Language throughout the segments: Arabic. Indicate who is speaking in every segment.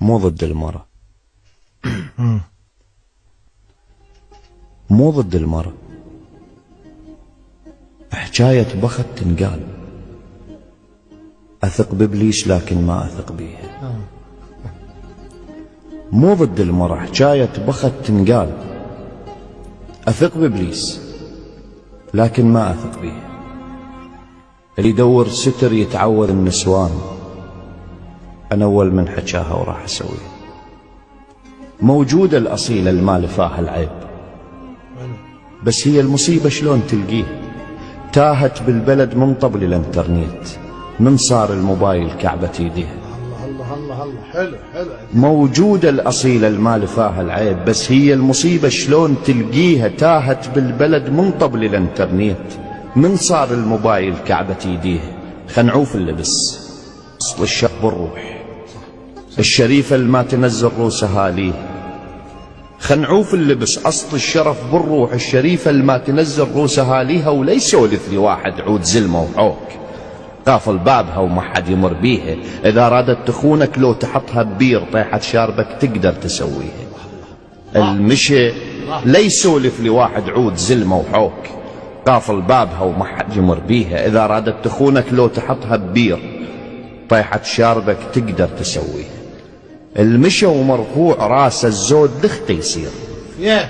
Speaker 1: مو ضد المرأة. مو ضد المرأة، حكاية بخت تنقال. أثق بإبليس لكن ما أثق بيها. مو ضد المرأة، حكاية بخت تنقال. أثق بإبليس لكن ما أثق بيها. اللي يدور ستر يتعوذ النسوان. أنا أول من حكاها وراح أسويها. موجودة الأصيلة المال فاها العيب، بس هي المصيبة شلون تلقيه. تاهت بالبلد من طبل الانترنت، من صار الموبايل كعبة يديها.
Speaker 2: الله الله الله، حلو حلو.
Speaker 1: موجودة الأصيلة المال فاها العيب، بس هي المصيبة شلون تلقيها. تاهت بالبلد من طبل الانترنت، من صار الموبايل كعبة يديها. خنعوف اللبس أصل الشر بالروح، الشريفة اللي ما تنزل روسها ليه. خنعوف اللبس أصل الشرف بالروح، الشريفة اللي ما تنزل روسها ليها. ولا يسولف لي واحد عود زلمة وحوك قافل بابها وما حد يمر بيها. إذا رادت تخونك لو تحطها ببير طيحة شاربك تقدر تسويها. المشي لا يسولف لي واحد عود زلمة وحوك قافل بابها وما حد يمر بيها. إذا رادت تخونك لو تحطها ببير طيحة شاربك تقدر تسويها. المشى ومرفوع راس الزود لخت يصير.
Speaker 2: عفي.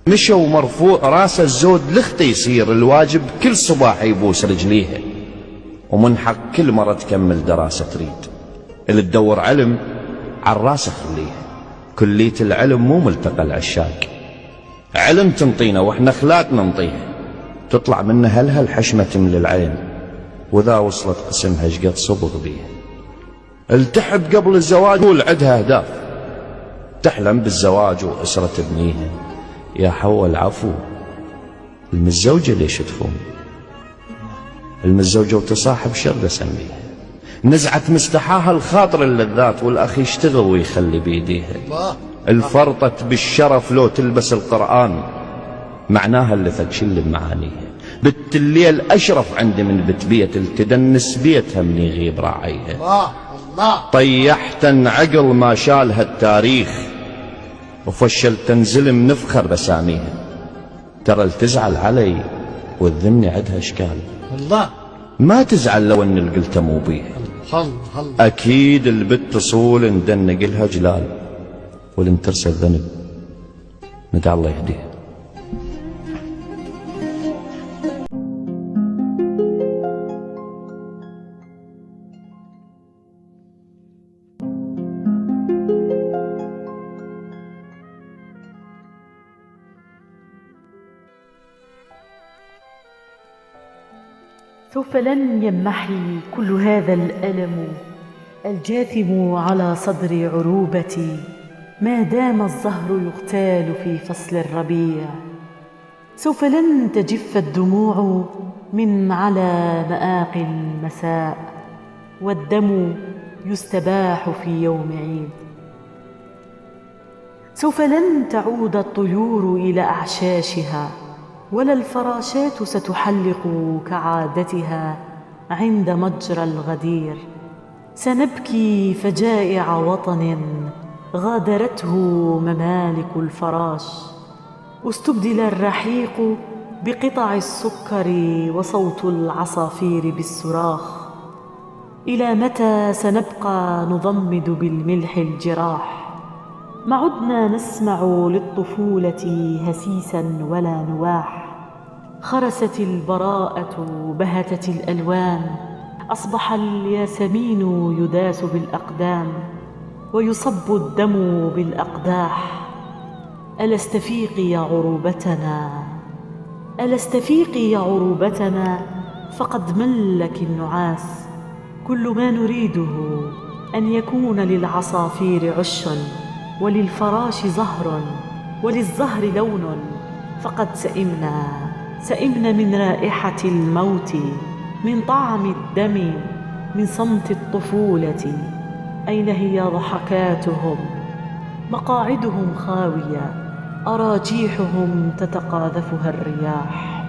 Speaker 1: مشى ومرفوع راس الزود لخت يصير. الواجب كل صباح يبوس رجليها، ومن حق كل مرة تكمل دراسة تريد. اللي تدور علم عالراس خليها. كلية العلم مو ملتقى العشاق. علم تنطينا واحنا اخلاق ننطيها. تطلع منها لها الحشمة تملي العين، واذا وصلت قسمها شقد صبغ بيها. التحب قبل الزواج قول عدها اهداف. تحلم بالزواج واسرة تبنيها. يا حوا العفو، المتزوجة ليش تخون؟ المتزوجة وتصاحب شر اسميها. نزعت مستحاها الخاطر اللذات، والاخ يشتغل ويخلي بيديها. الفرطت بالشرف لو تلبس القرآن، معناها اللي تكشل بمعانيها. بنت الليل أشرف عندي من بت بيت، التدنس بيتها من يغيب راعيها. طيحت عقل ما شالها التاريخ، وفشل تنزلم نفخر بساميها. ترى التزعل علي والذمني عدها اشكال. ما تزعل لو ان القلت مو بيها. اكيد البت تصول ندنق لها جلال، ولن ترسل ذنب ندعي الله يهديها.
Speaker 3: سوف لن يمحي كل هذا الألم الجاثم على صدر عروبتي، ما دام الزهر يغتال في فصل الربيع. سوف لن تجف الدموع من على مآقي المساء، والدم يستباح في يوم عيد. سوف لن تعود الطيور إلى أعشاشها، ولا الفراشات ستحلق كعادتها عند مجرى الغدير. سنبكي فجائع وطن غادرته ممالك الفراش، استبدل الرحيق بقطع السكر وصوت العصافير بالصراخ. إلى متى سنبقى نضمد بالملح الجراح؟ ما عدنا نسمع للطفولة هسيسا ولا نواح. خرست البراءة بهتت الألوان، أصبح الياسمين يداس بالأقدام، ويصب الدم بالأقداح. ألست فيقي يا عروبتنا، ألست فيقي يا عروبتنا، فقد ملك النعاس. كل ما نريده أن يكون للعصافير عش، وللفراش زهر، وللزهر لون. فقد سئمنا من رائحة الموت، من طعم الدم، من صمت الطفولة. أين هي ضحكاتهم؟ مقاعدهم خاوية، أراجيحهم تتقاذفها الرياح.